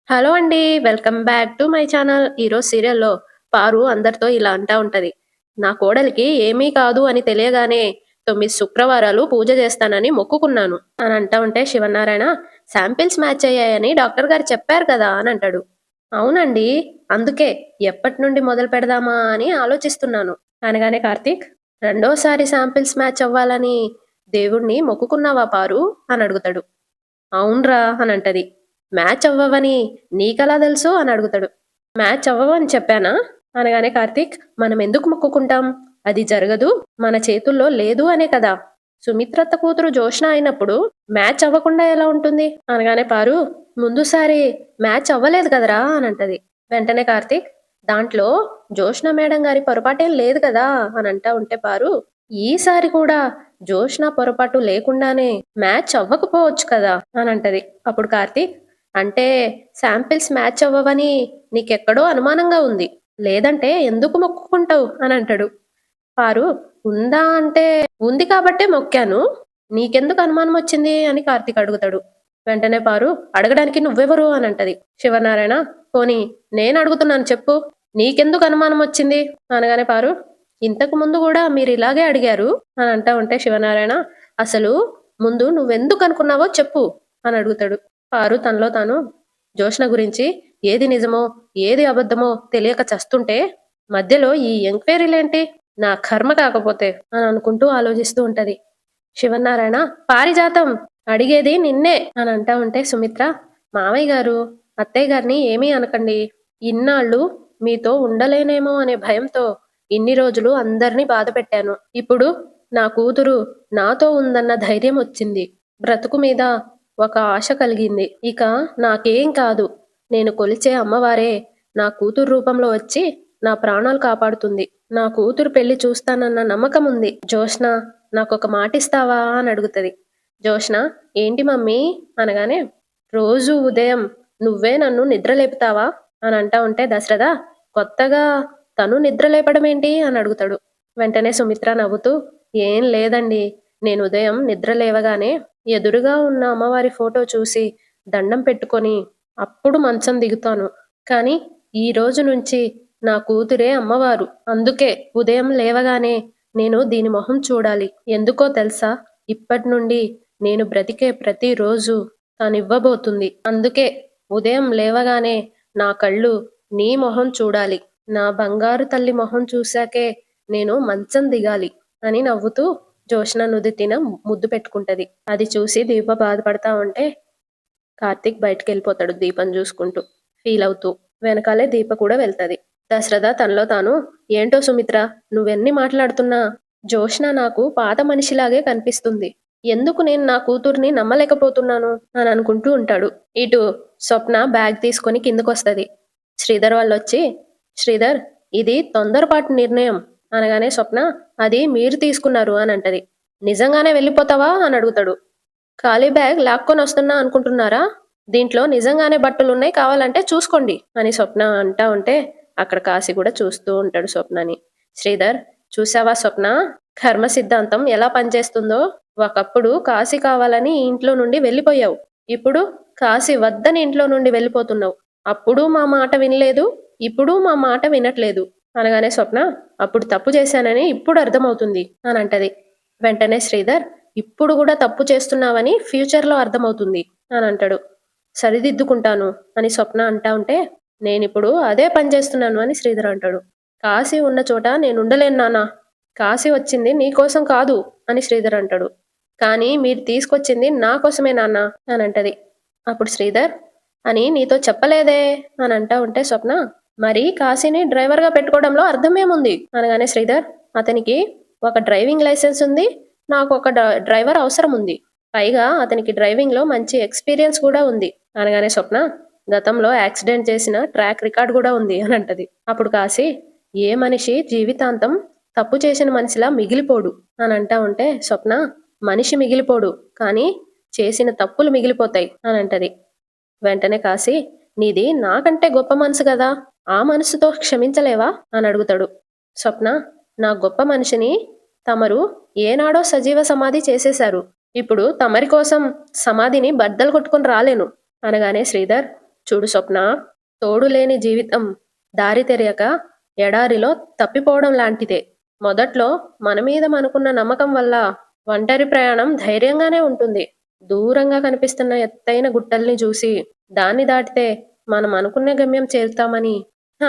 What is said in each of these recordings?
Hello అండి. Welcome back to my channel. ఈరోజు సీరియల్‌లో పారు అందరితో ఇలా అంటా ఉంటది. నా కోడలికి ఏమీ కాదు అని తెలియగానే 9 శుక్రవారాలు పూజ చేస్తానని మొక్కుకున్నాను అని అంటా ఉంటే శివనారాయణ శాంపిల్స్ మ్యాచ్ అయ్యాయని డాక్టర్ గారు చెప్పారు కదా అని అంటాడు. అవునండి. అందుకే ఎప్పటి నుండి మొదలు పెడదామా అని ఆలోచిస్తున్నాను అనగానే కార్తీక్ రెండోసారి శాంపిల్స్ మ్యాచ్ అవ్వాలని దేవుణ్ణి మొక్కుకున్నావా పారు అని అడుగుతాడు. అవునురా అని అంటది. మ్యాచ్ అవ్వవని నీకెలా తెలుసు అని అడుగుతాడు. మ్యాచ్ అవ్వవని చెప్పానా అనగానే కార్తీక్ మనం ఎందుకు మొక్కుకుంటాం, అది జరగదు, మన చేతుల్లో లేదు అనే కదా. సుమిత్రత్త కూతురు జోష్న అయినప్పుడు మ్యాచ్ అవ్వకుండా ఎలా ఉంటుంది అనగానే పారు ముందుసారి మ్యాచ్ అవ్వలేదు కదరా అని అంటది. వెంటనే కార్తీక్ దాంట్లో జోష్న మేడం గారి పొరపాటేం లేదు కదా అని అంటా ఉంటే పారు ఈసారి కూడా జోష్న పొరపాటు లేకుండానే మ్యాచ్ అవ్వకపోవచ్చు కదా అని అంటది. అప్పుడు కార్తీక్ అంటే శాంపిల్స్ మ్యాచ్ అవ్వవని నీకెక్కడో అనుమానంగా ఉంది, లేదంటే ఎందుకు మొక్కుకుంటావు అని అంటాడు. పారు ఉందా అంటే ఉంది కాబట్టే మొక్కాను, నీకెందుకు అనుమానం వచ్చింది అని కార్తీక్ అడుగుతాడు. వెంటనే పారు అడగడానికి నువ్వెవరు అని అంటది. శివనారాయణ పోనీ నేను అడుగుతున్నాను చెప్పు, నీకెందుకు అనుమానం వచ్చింది అనగానే పారు ఇంతకు ముందు కూడా మీరు ఇలాగే అడిగారు అని అంటా ఉంటే శివనారాయణ అసలు ముందు నువ్వెందుకు అనుకున్నావో చెప్పు అని అడుగుతాడు. పారు తనలో తాను జోష్న గురించి ఏది నిజమో ఏది అబద్ధమో తెలియక చస్తుంటే మధ్యలో ఈ ఎంక్వైరీలేంటి, నా కర్మ కాకపోతే అని అనుకుంటూ ఆలోచిస్తూ ఉంటది. శివనారాయణ పారిజాతం అడిగేది నిన్నే అని అంటా ఉంటే సుమిత్ర మామయ్య గారు అత్తయ్య గారిని ఏమీ అనకండి, ఇన్నాళ్ళు మీతో ఉండలేనేమో అనే భయంతో ఇన్ని రోజులు అందరినీ బాధ పెట్టాను. ఇప్పుడు నా కూతురు నాతో ఉందన్న ధైర్యం వచ్చింది, బ్రతుకు మీద ఒక ఆశ కలిగింది. ఇక నాకేం కాదు, నేను కొలిచే అమ్మవారే నా కూతురు రూపంలో వచ్చి నా ప్రాణాలు కాపాడుతుంది. నా కూతురు పెళ్లి చూస్తానన్న నమ్మకం ఉంది. జోష్న నాకొక మాట ఇస్తావా అని అడుగుతుంది. జోష్న ఏంటి మమ్మీ అనగానే రోజు ఉదయం నువ్వే నన్ను నిద్ర లేపుతావా అని అంటా ఉంటే దశరథ కొత్తగా తను నిద్ర లేపడం ఏంటి అని అడుగుతాడు. వెంటనే సుమిత్ర నవ్వుతూ ఏం లేదండి, నేను ఉదయం నిద్ర లేవగానే ఎదురుగా ఉన్న అమ్మవారి ఫోటో చూసి దండం పెట్టుకొని అప్పుడు మంచం దిగుతాను. కానీ ఈ రోజు నుంచి నా కూతురే అమ్మవారు, అందుకే ఉదయం లేవగానే నేను దీని మొహం చూడాలి. ఎందుకో తెలుసా, ఇప్పటి నుండి నేను బ్రతికే ప్రతిరోజు తనివ్వబోతుంది. అందుకే ఉదయం లేవగానే నా కళ్ళు నీ మొహం చూడాలి, నా బంగారు తల్లి మొహం చూశాకే నేను మంచం దిగాలి అని నవ్వుతూ జోష్న నుదిటిన ముద్దు పెట్టుకుంటది. అది చూసి దీప బాధపడతా ఉంటే కార్తీక్ బయటకు వెళ్ళిపోతాడు దీపం చూసుకుంటూ ఫీల్ అవుతూ. వెనకాలే దీప కూడా వెళ్తది. దశరథ తనలో తాను ఏంటో సుమిత్ర నువ్వెన్ని మాట్లాడుతున్నా జోష్న నాకు పాత మనిషిలాగే కనిపిస్తుంది, ఎందుకు నేను నా కూతుర్ని నమ్మలేకపోతున్నాను అని అనుకుంటూ ఉంటాడు. ఇటు స్వప్న బ్యాగ్ తీసుకొని కిందకొస్తది. శ్రీధర్ వాళ్ళు వచ్చి శ్రీధర్ ఇది తొందరపాటు నిర్ణయం అనగానే స్వప్న అది మీరు తీసుకున్నారు అని అంటది. నిజంగానే వెళ్ళిపోతావా అని అడుగుతాడు. ఖాళీ బ్యాగ్ లాక్కొని వస్తున్నా అనుకుంటున్నారా, దీంట్లో నిజంగానే బట్టలున్నాయి, కావాలంటే చూసుకోండి అని స్వప్న అంటా ఉంటే అక్కడ కాశీ కూడా చూస్తూ ఉంటాడు స్వప్నని. శ్రీధర్ చూసావా స్వప్న, కర్మ సిద్ధాంతం ఎలా పనిచేస్తుందో, ఒకప్పుడు కాశీ కావాలని ఇంట్లో నుండి వెళ్ళిపోయావు, ఇప్పుడు కాశీ వద్దని ఇంట్లో నుండి వెళ్ళిపోతున్నావు, అప్పుడు మా మాట వినలేదు, ఇప్పుడు మా మాట వినట్లేదు అనగానే స్వప్న అప్పుడు తప్పు చేశానని ఇప్పుడు అర్థమవుతుంది అని అంటది. వెంటనే శ్రీధర్ ఇప్పుడు కూడా తప్పు చేస్తున్నావని ఫ్యూచర్లో అర్థమవుతుంది అని అంటాడు. సరిదిద్దుకుంటాను అని స్వప్న అంటా ఉంటే నేనిప్పుడు అదే పని చేస్తున్నాను అని శ్రీధర్ అంటాడు. కాశీ ఉన్న చోట నేను ఉండలేను నాన్న, కాశీ వచ్చింది నీకోసం కాదు అని శ్రీధర్ అంటాడు. కానీ మీరు తీసుకొచ్చింది నా కోసమే నాన్న అని అంటది. అప్పుడు శ్రీధర్ అని నీతో చెప్పలేదే అని అంటా ఉంటే స్వప్న మరి కాశీని డ్రైవర్గా పెట్టుకోవడంలో అర్థమేముంది అనగానే శ్రీధర్ అతనికి ఒక డ్రైవింగ్ లైసెన్స్ ఉంది, నాకు ఒక డ్రైవర్ అవసరం ఉంది, పైగా అతనికి డ్రైవింగ్లో మంచి ఎక్స్పీరియన్స్ కూడా ఉంది అనగానే స్వప్న గతంలో యాక్సిడెంట్ చేసిన ట్రాక్ రికార్డ్ కూడా ఉంది అని అంటది. అప్పుడు కాశీ ఏ మనిషి జీవితాంతం తప్పు చేసిన మనిషిలా మిగిలిపోడు అని అంటా ఉంటే స్వప్న మనిషి మిగిలిపోడు కానీ చేసిన తప్పులు మిగిలిపోతాయి అని అంటది. వెంటనే కాశీ నీది నాకంటే గొప్ప మనసు కదా, ఆ మనసుతో క్షమించలేవా అని అడుగుతాడు. స్వప్న నా గొప్ప మనిషిని తమరు ఏనాడో సజీవ సమాధి చేసేశారు, ఇప్పుడు తమరి కోసం సమాధిని బద్దలు కొట్టుకుని రాలేను అనగానే శ్రీధర్ చూడు స్వప్న, తోడు లేని జీవితం దారి తెరియక ఎడారిలో తప్పిపోవడం లాంటిదే. మొదట్లో మన మీద మనకున్న నమ్మకం వల్ల ఒంటరి ప్రయాణం ధైర్యంగానే ఉంటుంది. దూరంగా కనిపిస్తున్న ఎత్తైన గుట్టల్ని చూసి దాన్ని దాటితే మనం అనుకున్న గమ్యం చేరుతామని హ,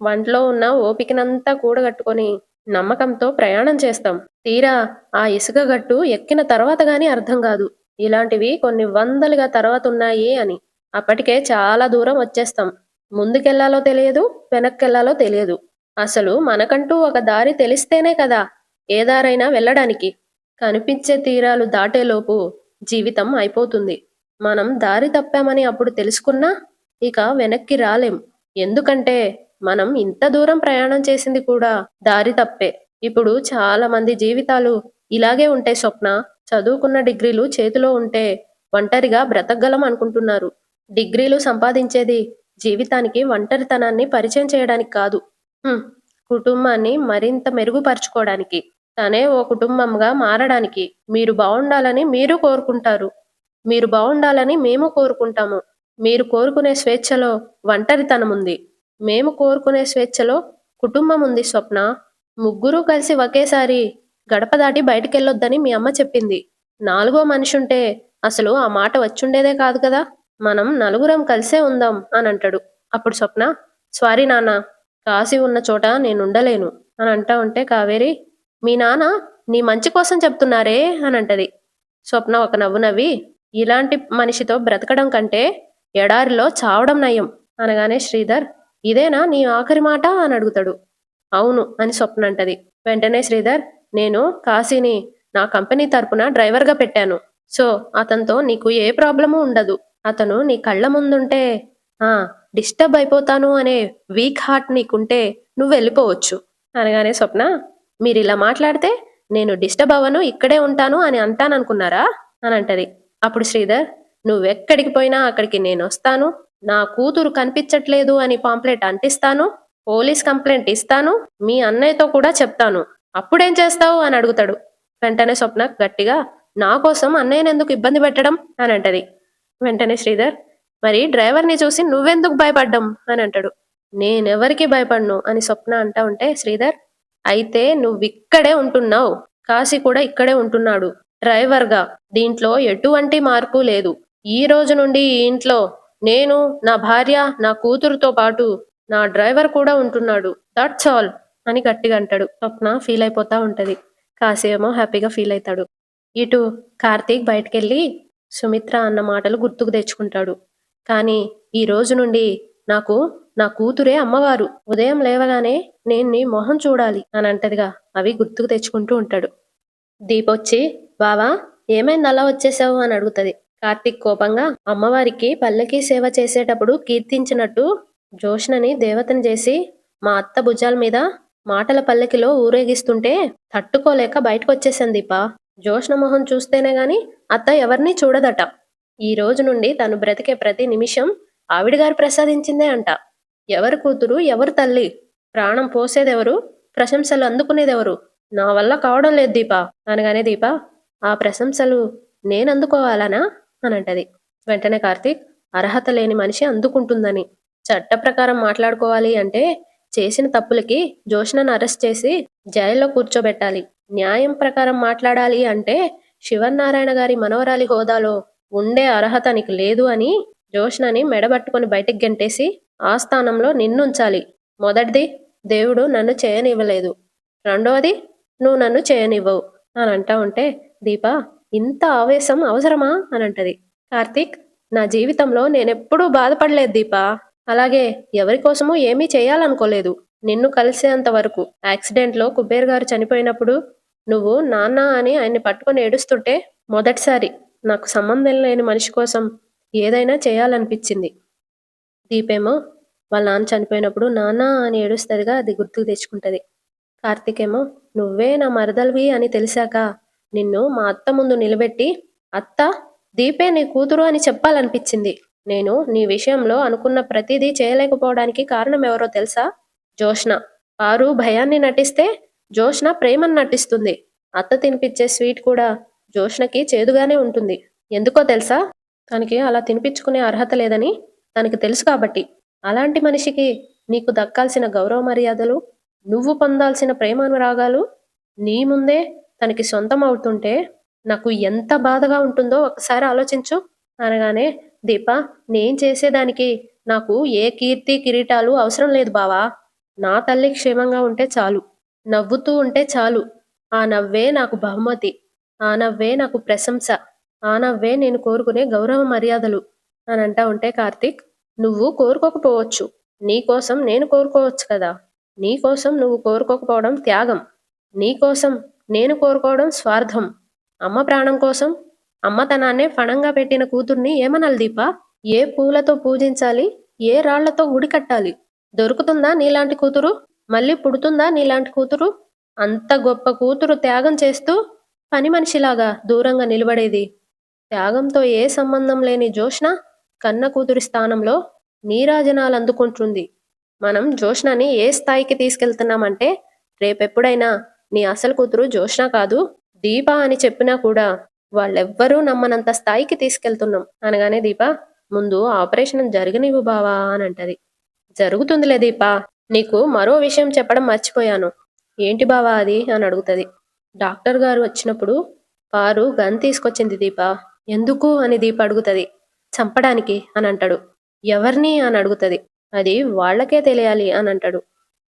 వంట్లో ఉన్న ఓపికనంతా కూడగట్టుకొని నమ్మకంతో ప్రయాణం చేస్తాం. తీరా ఆ ఇసుక గట్టు ఎక్కిన తర్వాత గాని అర్థం కాదు ఇలాంటివి కొన్ని వందలుగా తర్వాత ఉన్నాయి అని. అప్పటికే చాలా దూరం వచ్చేస్తాం. ముందుకెళ్లాలో తెలియదు, వెనక్కెళ్లాలో తెలియదు. అసలు మనకంటూ ఒక దారి తెలిస్తేనే కదా ఏ దారైనా వెళ్ళడానికి. కనిపించే తీరాలు దాటేలోపు జీవితం అయిపోతుంది. మనం దారి తప్పామని అప్పుడు తెలుసుకున్నా ఇక వెనక్కి రాలేం. ఎందుకంటే మనం ఇంత దూరం ప్రయాణం చేసింది కూడా దారి తప్పే. ఇప్పుడు చాలా మంది జీవితాలు ఇలాగే ఉంటాయి స్వప్న. చదువుకున్న డిగ్రీలు చేతిలో ఉంటే ఒంటరిగా బ్రతకగలం అనుకుంటున్నారు. డిగ్రీలు సంపాదించేది జీవితానికి ఒంటరితనాన్ని పరిచయం చేయడానికి కాదు. హ్మ్, కుటుంబాన్ని మరింత మెరుగుపరుచుకోవడానికి, తనే ఓ కుటుంబంగా మారడానికి. మీరు బావుండాలని మీరు కోరుకుంటారు. మీరు బావుండాలని మేము కోరుకుంటాము. మీరు కోరుకునే స్వేచ్ఛలో ఒంటరితనం ఉంది. మేము కోరుకునే స్వేచ్ఛలో కుటుంబం ఉంది స్వప్న. ముగ్గురూ కలిసి ఒకేసారి గడప దాటి బయటికెళ్ళొద్దని మీ అమ్మ చెప్పింది. నాలుగో మనిషి ఉంటే అసలు ఆ మాట వచ్చుండేదే కాదు కదా. మనం నలుగురం కలిసే ఉందాం అని అంటాడు. అప్పుడు స్వప్న, సారీ నాన్న, కాశీ ఉన్న చోట నేనుండలేను అని అంటా ఉంటే కావేరి, మీ నాన్న నీ మంచి కోసం చెప్తున్నారే అని అంటది. స్వప్న ఒక నవ్వు నవ్వి, ఇలాంటి మనిషితో బ్రతకడం కంటే ఎడారిలో చావడం నయం అనగానే శ్రీధర్, ఇదేనా నీ ఆఖరి మాట అని అడుగుతాడు. అవును అని స్వప్న అంటది. వెంటనే శ్రీధర్, నేను కాశీని నా కంపెనీ తరపున డ్రైవర్గా పెట్టాను. సో అతనితో నీకు ఏ ప్రాబ్లము ఉండదు. అతను నీ కళ్ళ ముందుంటే ఆ డిస్టర్బ్ అయిపోతాను అనే వీక్ హార్ట్ నీకుంటే నువ్వు వెళ్ళిపోవచ్చు అనగానే స్వప్న, మీరు ఇలా మాట్లాడితే నేను డిస్టర్బ్ అవ్వను, ఇక్కడే ఉంటాను అని అంటాననుకున్నారా అని అంటది. అప్పుడు శ్రీధర్, నువ్వెక్కడికి పోయినా అక్కడికి నేను వస్తాను. నా కూతురు కనిపించట్లేదు అని పాంప్లెట్ అంటిస్తాను, పోలీస్ కంప్లైంట్ ఇస్తాను, మీ అన్నయ్యతో కూడా చెప్తాను. అప్పుడేం చేస్తావు అని అడుగుతాడు. వెంటనే స్వప్న గట్టిగా, నా కోసం అన్నయ్యనెందుకు ఇబ్బంది పెట్టడం అని అంటది. వెంటనే శ్రీధర్, మరి డ్రైవర్ని చూసి నువ్వెందుకు భయపడ్డం అని అంటాడు. నేనెవరికి భయపడ్ను అని స్వప్న అంటా ఉంటే శ్రీధర్, అయితే నువ్విక్కడే ఉంటున్నావు, కాశీ కూడా ఇక్కడే ఉంటున్నాడు డ్రైవర్గా. దీంట్లో ఎటువంటి మార్పు లేదు. ఈ రోజు నుండి ఈ ఇంట్లో నేను, నా భార్య, నా కూతురుతో పాటు నా డ్రైవర్ కూడా ఉంటున్నాడు. దట్స్ ఆల్ అని గట్టిగా అంటాడు. స్వప్న ఫీల్ అయిపోతా ఉంటది. కాశీ ఏమో హ్యాపీగా ఫీల్ అవుతాడు. ఇటు కార్తీక్ బయటకెళ్ళి సుమిత్ర అన్న మాటలు గుర్తుకు తెచ్చుకుంటాడు. కానీ ఈ రోజు నుండి నాకు నా కూతురే అమ్మవారు. ఉదయం లేవగానే నేను నీ మొహం చూడాలి అని అంటదిగా, అవి గుర్తుకు తెచ్చుకుంటూ ఉంటాడు. దీపొచ్చి, బావా ఏమైంది అలా వచ్చేసావు అని అడుగుతుంది. కార్తీక్ కోపంగా, అమ్మవారికి పల్లకి సేవ చేసేటప్పుడు కీర్తించినట్టు జోష్నని దేవతని చేసి మా అత్త భుజాల మీద మాటల పల్లకిలో ఊరేగిస్తుంటే తట్టుకోలేక బయటకు వచ్చేసాను దీపా. జోష్న మొహం చూస్తేనే గాని అత్త ఎవరిని చూడదట. ఈ రోజు నుండి తను బ్రతికే ప్రతి నిమిషం ఆవిడగారు ప్రసాదించిందే అంట. ఎవరు కూతురు, ఎవరు తల్లి, ప్రాణం పోసేదెవరు, ప్రశంసలు అందుకునేదెవరు, నా వల్ల కావడం లేదు దీపా అనగానే దీప, ఆ ప్రశంసలు నేనందుకోవాలనా అని అంటది. వెంటనే కార్తీక్, అర్హత లేని మనిషి అందుకుంటుందని. చట్ట ప్రకారం మాట్లాడుకోవాలి అంటే చేసిన తప్పులకి జోష్నను అరెస్ట్ చేసి జైల్లో కూర్చోబెట్టాలి. న్యాయం ప్రకారం మాట్లాడాలి అంటే శివనారాయణ గారి మనవరాలి హోదాలో ఉండే అర్హత నీకు లేదు అని జోష్నని మెడబట్టుకుని బయటికి గెంటేసి ఆ స్థానంలో నిన్నుంచాలి. మొదటిది, దేవుడు నన్ను చేయనివ్వలేదు. రెండవది, నువ్వు నన్ను చేయనివ్వవు అని అంటా ఉంటే దీప, ఇంత ఆవేశం అవసరమా అని అంటది. కార్తీక్, నా జీవితంలో నేనెప్పుడూ బాధపడలేదు దీపా. అలాగే ఎవరి కోసమూ ఏమీ చేయాలనుకోలేదు. నిన్ను కలిసేంత వరకు. యాక్సిడెంట్లో కుబేర్ గారు చనిపోయినప్పుడు నువ్వు నాన్న అని ఆయన్ని పట్టుకొని ఏడుస్తుంటే మొదటిసారి నాకు సంబంధం లేని మనిషి కోసం ఏదైనా చేయాలనిపించింది. దీపేమో వాళ్ళ నాన్న చనిపోయినప్పుడు నాన్న అని ఏడుస్తుందిగా, అది గుర్తుకు తెచ్చుకుంటది. కార్తీక్ ఏమో, నువ్వే నా మరదల్వి అని తెలిసాక నిన్ను మా అత్త ముందు నిలబెట్టి అత్త, దీపే నీ కూతురు అని చెప్పాలనిపించింది. నేను నీ విషయంలో అనుకున్న ప్రతిదీ చేయలేకపోవడానికి కారణం ఎవరో తెలుసా? జోష్న. పారు భయాన్ని నటిస్తే జోష్న ప్రేమను నటిస్తుంది. అత్త తినిపించే స్వీట్ కూడా జోష్నకి చేదుగానే ఉంటుంది. ఎందుకో తెలుసా? తనకి అలా తినిపించుకునే అర్హత లేదని తనకి తెలుసు కాబట్టి. అలాంటి మనిషికి నీకు దక్కాల్సిన గౌరవ మర్యాదలు, నువ్వు పొందాల్సిన ప్రేమానురాగాలు నీ ముందే తనకి సొంతం అవుతుంటే నాకు ఎంత బాధగా ఉంటుందో ఒక్కసారి ఆలోచించు అనగానే, దీప, నేను చేసేదానికి నాకు ఏ కీర్తి కిరీటాలు అవసరం లేదు బావా. నా తల్లి క్షేమంగా ఉంటే చాలు. నవ్వుతూ ఉంటే చాలు. ఆ నవ్వే నాకు బహుమతి. ఆ నవ్వే నాకు ప్రశంస. ఆ నవ్వే నేను కోరుకునే గౌరవ మర్యాదలు అని అంటా ఉంటే కార్తీక్, నువ్వు కోరుకోకపోవచ్చు. నీకోసం నేను కోరుకోవచ్చు కదా. నీకోసం నువ్వు కోరుకోకపోవడం త్యాగం. నీకోసం నేను కోరుకోవడం స్వార్థం. అమ్మ ప్రాణం కోసం అమ్మతనాన్నే ఫణంగా పెట్టిన కూతుర్ని ఏమనాలి దీపా? ఏ పూలతో పూజించాలి? ఏ రాళ్లతో గుడి కట్టాలి? దొరుకుతుందా నీలాంటి కూతురు? మళ్ళీ పుడుతుందా నీలాంటి కూతురు? అంత గొప్ప కూతురు త్యాగం చేస్తూ పని మనిషిలాగా దూరంగా నిలబడేది. త్యాగంతో ఏ సంబంధం లేని జోష్న కన్న కూతురి స్థానంలో నీరాజనాలు అందుకుంటుంది. మనం జోష్నని ఏ స్థాయికి తీసుకెళ్తున్నామంటే, రేపెప్పుడైనా నీ అసలు కూతురు జోష్న కాదు దీప అని చెప్పినా కూడా వాళ్ళెవ్వరూ నమ్మనంత స్థాయికి తీసుకెళ్తున్నాం అనగానే, దీప, ముందు ఆపరేషన్ జరగనివ్వు బావా అని అంటది. జరుగుతుందిలే దీపా, నీకు మరో విషయం చెప్పడం మర్చిపోయాను. ఏంటి బావా అది అని అడుగుతది. డాక్టర్ గారు వచ్చినప్పుడు పారు గన్ తీసుకొచ్చింది దీప. ఎందుకు అని దీప అడుగుతది. చంపడానికి అని అంటాడు. ఎవరిని అని అడుగుతది. అది వాళ్ళకే తెలియాలి అని అంటాడు.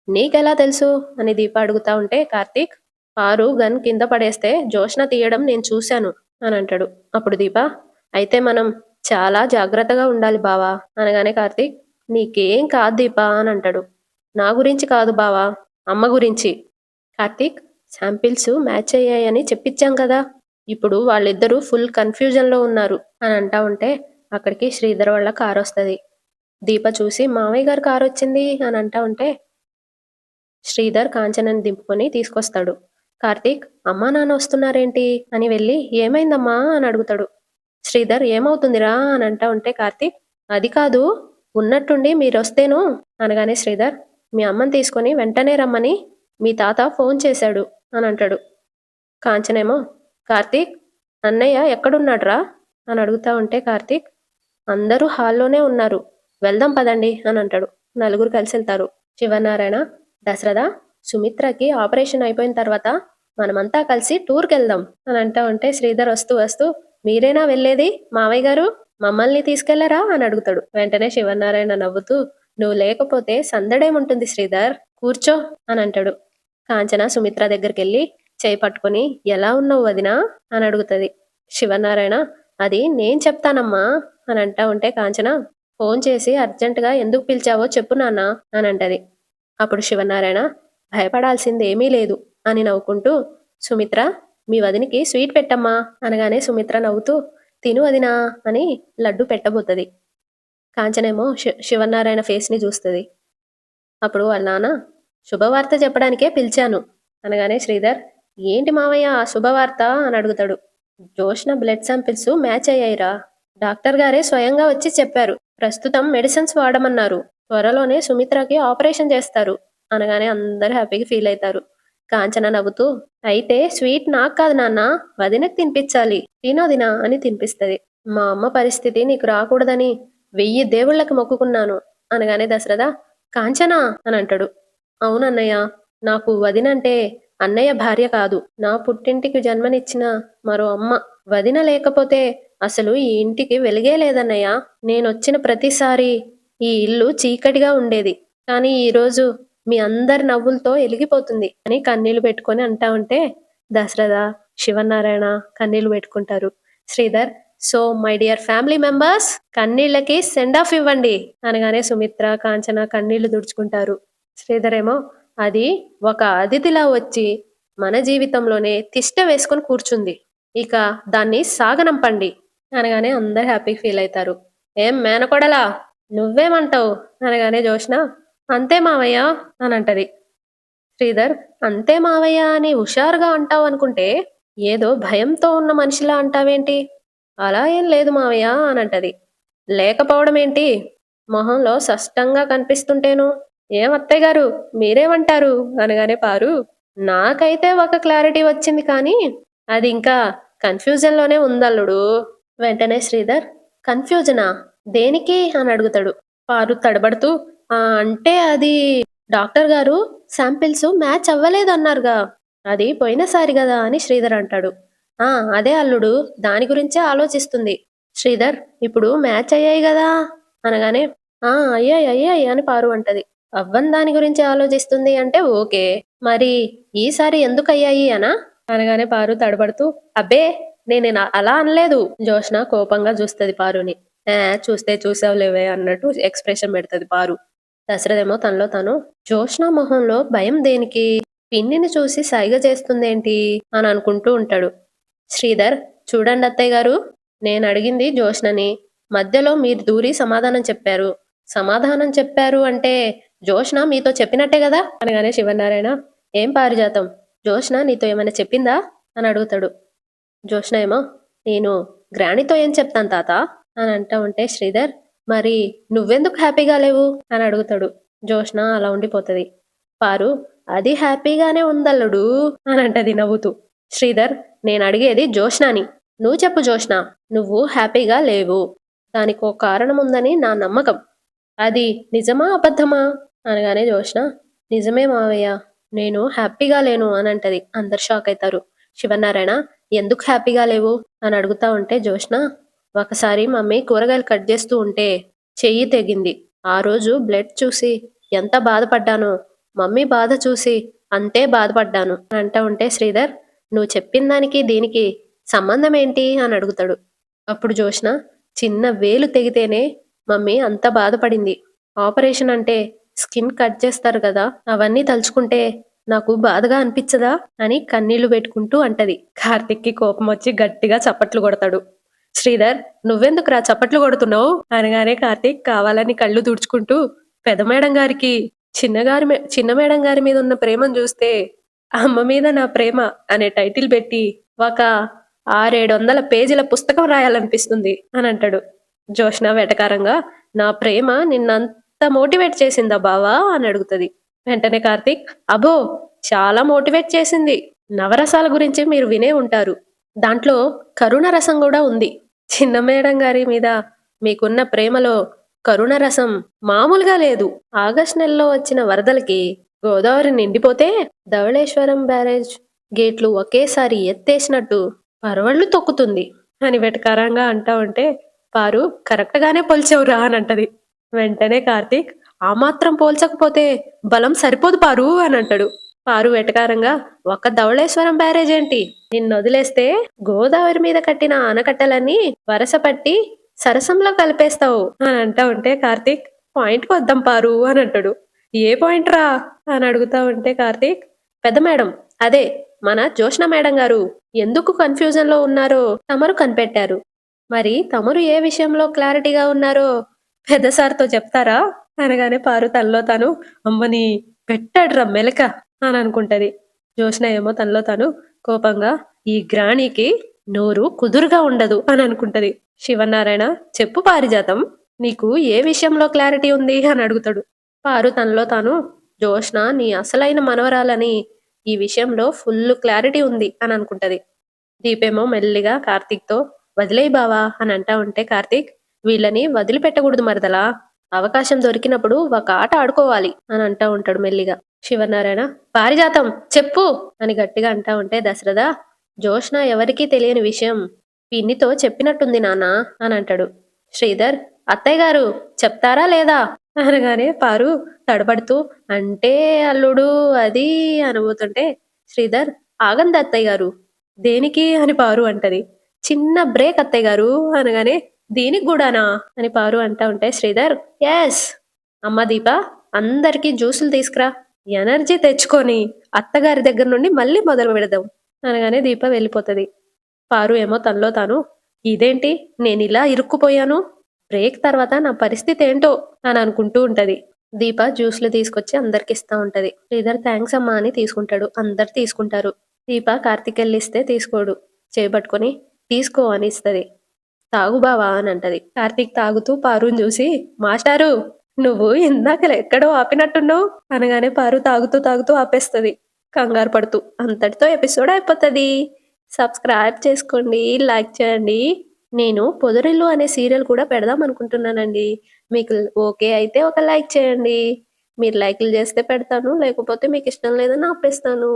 నీకెలా తెలుసు అని దీప అడుగుతా ఉంటే, కార్తీక్, పారు గన్ కింద పడేస్తే జోష్న తీయడం నేను చూశాను అని అంటాడు. అప్పుడు దీప, అయితే మనం చాలా జాగ్రత్తగా ఉండాలి బావా అనగానే, కార్తీక్, నీకేం కాదు దీపా అని అంటాడు. నా గురించి కాదు బావా, అమ్మ గురించి. కార్తీక్, శాంపిల్స్ మ్యాచ్ అయ్యాయని చెప్పించాం కదా, ఇప్పుడు వాళ్ళిద్దరూ ఫుల్ కన్ఫ్యూజన్లో ఉన్నారు అని అంటా ఉంటే అక్కడికి శ్రీధర్ వాళ్ళ కారు వస్తుంది. దీప చూసి, మావయ్య గారు కారు వచ్చింది అని అంటా ఉంటే శ్రీధర్ కాంచనని దింపుకొని తీసుకొస్తాడు. కార్తీక్, అమ్మా నాన్న వస్తున్నారేంటి అని వెళ్ళి, ఏమైందమ్మా అని అడుగుతాడు. శ్రీధర్, ఏమవుతుందిరా అని అంటా ఉంటే కార్తీక్, అది కాదు, ఉన్నట్టుండి మీరొస్తేను అనగానే శ్రీధర్, మీ అమ్మని తీసుకొని వెంటనే రమ్మని మీ తాత ఫోన్ చేశాడు అని అంటాడు. కాంచనేమో, కార్తీక్, అన్నయ్య ఎక్కడున్నాడ్రా అని అడుగుతా ఉంటే కార్తీక్, అందరూ హాల్లోనే ఉన్నారు, వెళ్దాం పదండి అని అంటాడు. నలుగురు కలిసి వెళ్తారు. శివనారాయణ, దశరథ, సుమిత్రకి ఆపరేషన్ అయిపోయిన తర్వాత మనమంతా కలిసి టూర్కి వెళ్దాం అని అంటా ఉంటే శ్రీధర్ వస్తూ వస్తూ, మీరేనా వెళ్ళేది మావయ్య గారు, మమ్మల్ని తీసుకెళ్లరా అని అడుగుతాడు. వెంటనే శివనారాయణ నవ్వుతూ, నువ్వు లేకపోతే సందడేముంటుంది శ్రీధర్, కూర్చో అని అంటాడు. కాంచన సుమిత్ర దగ్గరికి వెళ్ళి చేయి పట్టుకుని, ఎలా ఉన్నావు వదినా అని అడుగుతుంది. శివనారాయణ, అది నేను చెప్తానమ్మా అని అంటా ఉంటే కాంచన, ఫోన్ చేసి అర్జెంటుగా ఎందుకు పిలిచావో చెప్పు నాన్న అని అంటది. అప్పుడు శివనారాయణ, భయపడాల్సింది ఏమీ లేదు అని నవ్వుకుంటూ, సుమిత్ర, మీ వదినికి స్వీట్ పెట్టమ్మా అనగానే సుమిత్ర నవ్వుతూ, తిను వదినా అని లడ్డు పెట్టబోతుంది. కాంచనేమో శివనారాయణ ఫేస్ని చూస్తుంది. అప్పుడు వాళ్ళ నాన్న, శుభవార్త చెప్పడానికే పిలిచాను అనగానే శ్రీధర్, ఏంటి మావయ్య ఆ శుభవార్త అని అడుగుతాడు. జోష్న బ్లడ్ శాంపిల్స్ మ్యాచ్ అయ్యాయిరా, డాక్టర్ గారే స్వయంగా వచ్చి చెప్పారు, ప్రస్తుతం మెడిసిన్స్ వాడమన్నారు, త్వరలోనే సుమిత్రకి ఆపరేషన్ చేస్తారు అనగానే అందరూ హ్యాపీగా ఫీల్ అవుతారు. కాంచన నవ్వుతూ, అయితే స్వీట్ నాకు కాదు నాన్న, వదినకు తినిపించాలి, తినోదినా అని తినిపిస్తుంది. మా అమ్మ పరిస్థితి నీకు రాకూడదని 1000 దేవుళ్ళకి మొక్కుకున్నాను అనగానే దశరథ, కాంచనా అని అంటాడు. అవునన్నయ్య, నాకు వదినంటే అన్నయ్య భార్య కాదు, నా పుట్టింటికి జన్మనిచ్చిన మరో అమ్మ. వదిన లేకపోతే అసలు ఈ ఇంటికి వెలిగే లేదన్నయ్య. నేనొచ్చిన ప్రతిసారి ఈ ఇల్లు చీకటిగా ఉండేది, కానీ ఈరోజు మీ అందరి నవ్వులతో ఎలిగిపోతుంది అని కన్నీళ్లు పెట్టుకొని అంటా ఉంటే దశరథ, శివనారాయణ కన్నీళ్లు పెట్టుకుంటారు. Sridhar, so my dear family members, కన్నీళ్ళకి సెండ్ ఆఫ్ ఇవ్వండి అనగానే సుమిత్ర, కాంచన కన్నీళ్లు తుడుచుకుంటారు. శ్రీధర్ ఏమో, అది ఒక అతిథిలా వచ్చి మన జీవితంలోనే తిష్ట వేసుకొని కూర్చుంది, ఇక దాన్ని సాగనంపండి అనగానే అందరు హ్యాపీ ఫీల్ అవుతారు. ఏం మేనకొడలా, నువ్వేమంటావు అనగానే జోష్న, అంతే మావయ్య అని అంటది. శ్రీధర్, అంతే మావయ్య అని హుషారుగా అంటావు అనుకుంటే ఏదో భయంతో ఉన్న మనిషిలా అంటావేంటి, అలా ఏం లేదు మావయ్య అని అంటది. లేకపోవడం ఏంటి, మొహంలో స్పష్టంగా కనిపిస్తుంటేను. ఏం అత్తయ్య గారు, మీరేమంటారు అనగానే పారు, నాకైతే ఒక క్లారిటీ వచ్చింది, కానీ అది ఇంకా కన్ఫ్యూజన్ లోనే ఉందల్లుడు. వెంటనే శ్రీధర్, కన్ఫ్యూజనా, దేనికి అని అడుగుతాడు. పారు తడబడుతూ అంటే అది డాక్టర్ గారు శాంపిల్స్ మ్యాచ్ అవ్వలేదన్నారుగా. అది పోయినసారి గదా అని శ్రీధర్ అంటాడు. ఆ! అదే అల్లుడు దాని గురించే ఆలోచిస్తుంది. శ్రీధర్ ఇప్పుడు మ్యాచ్ అయ్యాయి గదా! అనగానే ఆ! అయ్యాయి అని పారు అంటది. అవ్వని దాని గురించి ఆలోచిస్తుంది అంటే ఓకే. మరి ఈసారి ఎందుకయ్యాయి అనా? అనగానే పారు తడబడుతూ అబ్బే! నేనేనా అలా అనలేదు. జోష్న కోపంగా జూస్తది పారుని. చూస్తే చూసావులేవే అన్నట్టు ఎక్స్‌ప్రెషన్ బెడతది పారు. దశరథేమో తనలో తాను జోష్న మొహంలో భయం దేనికి? పిన్నిని చూసి సైగ చేస్తుందేంటి? అని అనుకుంటూ ఉంటాడు. శ్రీధర్ చూడండి అత్తయ్య గారు, నేనడిగింది జోష్నని. మధ్యలో మీరు దూరి సమాధానం చెప్పారు. సమాధానం చెప్పారు అంటే జోష్న మీతో చెప్పినట్టే గదా! అనగానే శివనారాయణ ఏం పారిజాతం జోష్న నీతో ఏమైనా చెప్పిందా? అని అడుగుతాడు. జోష్న ఏమో నేను గ్రాణితో ఏం చెప్తాను తాత అని అంటా ఉంటే శ్రీధర్ మరి నువ్వెందుకు హ్యాపీగా లేవు అని అడుగుతాడు. జోష్న అలా ఉండిపోతది. పారు అది హ్యాపీగానే ఉందల్లుడు అని అంటది నవ్వుతూ. శ్రీధర్ నేను అడిగేది జోష్నాని. నువ్వు చెప్పు జోష్న నువ్వు హ్యాపీగా లేవు. దానికో కారణం ఉందని నా నమ్మకం. అది నిజమా అబద్ధమా అనగానే జోష్న నిజమే మావయ్య నేను హ్యాపీగా లేను అని అంటది. అందరు షాక్ అవుతారు. శివనారాయణ ఎందుకు హ్యాపీగా లేవు అని అడుగుతా ఉంటే జోష్న ఒకసారి మమ్మీ కూరగాయలు కట్ చేస్తూ ఉంటే చెయ్యి తెగింది. ఆ రోజు బ్లడ్ చూసి ఎంత బాధపడ్డానో మమ్మీ బాధ చూసి అంతే బాధపడ్డాను అని అంటా ఉంటే శ్రీధర్ నువ్వు చెప్పిన దానికి దీనికి సంబంధం ఏంటి అని అడుగుతాడు. అప్పుడు జోష్న చిన్న వేలు తెగితేనే మమ్మీ అంత బాధపడింది. ఆపరేషన్ అంటే స్కిన్ కట్ చేస్తారు కదా అవన్నీ తలుచుకుంటే నాకు బాధగా అనిపించదా అని కన్నీళ్లు పెట్టుకుంటూ అంటది. కార్తిక్కి కోపం వచ్చి గట్టిగా చప్పట్లు కొడతాడు. శ్రీధర్ నువ్వెందుకురా చప్పట్లు కొడుతున్నావు అనగానే కార్తిక్ కావాలని కళ్ళు తుడుచుకుంటూ పెద్ద మేడం గారికి చిన్న మేడం గారి మీద ఉన్న ప్రేమను చూస్తే అమ్మ మీద నా ప్రేమ అనే టైటిల్ పెట్టి ఒక 600-700 పేజీల పుస్తకం రాయాలనిపిస్తుంది అని అంటాడు. జోష్న వెటకారంగా నా ప్రేమ నిన్నంత మోటివేట్ చేసిందా బావా అని అడుగుతుంది. వెంటనే కార్తీక్ అబో చాలా మోటివేట్ చేసింది. నవరసాల గురించి మీరు వినే ఉంటారు. దాంట్లో కరుణ రసం కూడా ఉంది. చిన్న మేడం గారి మీద మీకున్న ప్రేమలో కరుణ రసం మామూలుగా లేదు. ఆగస్ట్ నెలలో వచ్చిన వరదలకి గోదావరి నిండిపోతే ధవళేశ్వరం బ్యారేజ్ గేట్లు ఒకేసారి ఎత్తేసినట్టు పరవళ్ళు తొక్కుతుంది అని వెటకారంగా అంటా ఉంటే పారు కరెక్ట్ గానే పోల్చావురా అని అంటది. వెంటనే కార్తీక్ ఆ మాత్రం పోల్చకపోతే బలం సరిపోదు పారు అని అంటాడు. పారు వెటకారంగా ఒక ధవళేశ్వరం బ్యారేజ్ ఏంటి నిన్ను వదిలేస్తే గోదావరి మీద కట్టిన ఆనకట్టలన్నీ వరస పట్టి సరసంలో కలిపేస్తావు అని అంటా ఉంటే కార్తీక్ పాయింట్కి వద్దాం పారు అని అంటాడు. ఏ పాయింట్ రా అని అడుగుతా ఉంటే కార్తీక్ పెద్ద మేడం అదే మన జోష్న మేడం గారు ఎందుకు కన్ఫ్యూజన్ లో ఉన్నారో తమరు కనిపెట్టారు. మరి తమరు ఏ విషయంలో క్లారిటీగా ఉన్నారో పెద్ద సార్తో చెప్తారా అనగానే పారు తనలో తాను అమ్మని పెట్టాడ్రా మెలక అని అనుకుంటది. జోష్న ఏమో తనలో తాను కోపంగా ఈ గ్రాణికి నోరు కుదురుగా ఉండదు అని అనుకుంటది. శివనారాయణ చెప్పు పారిజాతం నీకు ఏ విషయంలో క్లారిటీ ఉంది అని అడుగుతాడు. పారు తనలో తాను జోష్న నీ అసలైన మనవరాలని ఈ విషయంలో ఫుల్ క్లారిటీ ఉంది అని అనుకుంటది. దీపేమో మెల్లిగా కార్తీక్తో వదిలేయి బావా అని అంటా ఉంటే కార్తీక్ వీళ్ళని వదిలిపెట్టకూడదు మరదలా అవకాశం దొరికినప్పుడు ఒక ఆట ఆడుకోవాలి అని అంటా ఉంటాడు మెల్లిగా. శివనారాయణ పారిజాతం చెప్పు అని గట్టిగా అంటా ఉంటే దశరథ జోష్న ఎవరికీ తెలియని విషయం పిన్నితో చెప్పినట్టుంది నాన్న అని అంటాడు. శ్రీధర్ అత్తయ్య గారు చెప్తారా లేదా అనగానే పారు తడబడుతూ అంటే అల్లుడు అది అనుబోతుంటే శ్రీధర్ ఆగంది అత్తయ్య గారు దేనికి అని పారు అంటది. చిన్న బ్రేక్ అత్తయ్య గారు అనగానే దీనికి కూడానా అని పారు అంటా ఉంటే శ్రీధర్ ఎస్ అమ్మ దీప అందరికీ జ్యూసులు తీసుకురా ఎనర్జీ తెచ్చుకొని అత్తగారి దగ్గర నుండి మళ్ళీ మొదలు పెడదాం అనగానే దీప వెళ్ళిపోతుంది. పారు ఏమో తనలో తాను ఇదేంటి నేను ఇలా ఇరుక్కుపోయాను బ్రేక్ తర్వాత నా పరిస్థితి ఏంటో అని అనుకుంటూ ఉంటది. దీప జ్యూస్లు తీసుకొచ్చి అందరికి ఇస్తా ఉంటది. శ్రీధర్ థ్యాంక్స్ అమ్మా అని తీసుకుంటాడు. అందరు తీసుకుంటారు. దీప కార్తిక్ ఇస్తే తీసుకోడు. చేపట్టుకొని తీసుకో అని ఇస్తుంది. తాగు బావా అని అంటది. కార్తీక్ తాగుతూ పారుని చూసి మాస్టారు నువ్వు ఇందాక ఎక్కడో ఆపినట్టున్నావు అనగానే పారు తాగుతూ తాగుతూ ఆపేస్తుంది కంగారు పడుతూ. అంతటితో ఎపిసోడ్ అయిపోతుంది. సబ్స్క్రైబ్ చేసుకోండి, లైక్ చేయండి. నేను 'పొదరిల్లు' అనే సీరియల్ కూడా పెడదాం అనుకుంటున్నానండి. మీకు ఓకే అయితే ఒక లైక్ చేయండి. మీరు లైకులు చేస్తే పెడతాను. లేకపోతే మీకిష్టం లేదని ఆపేస్తాను.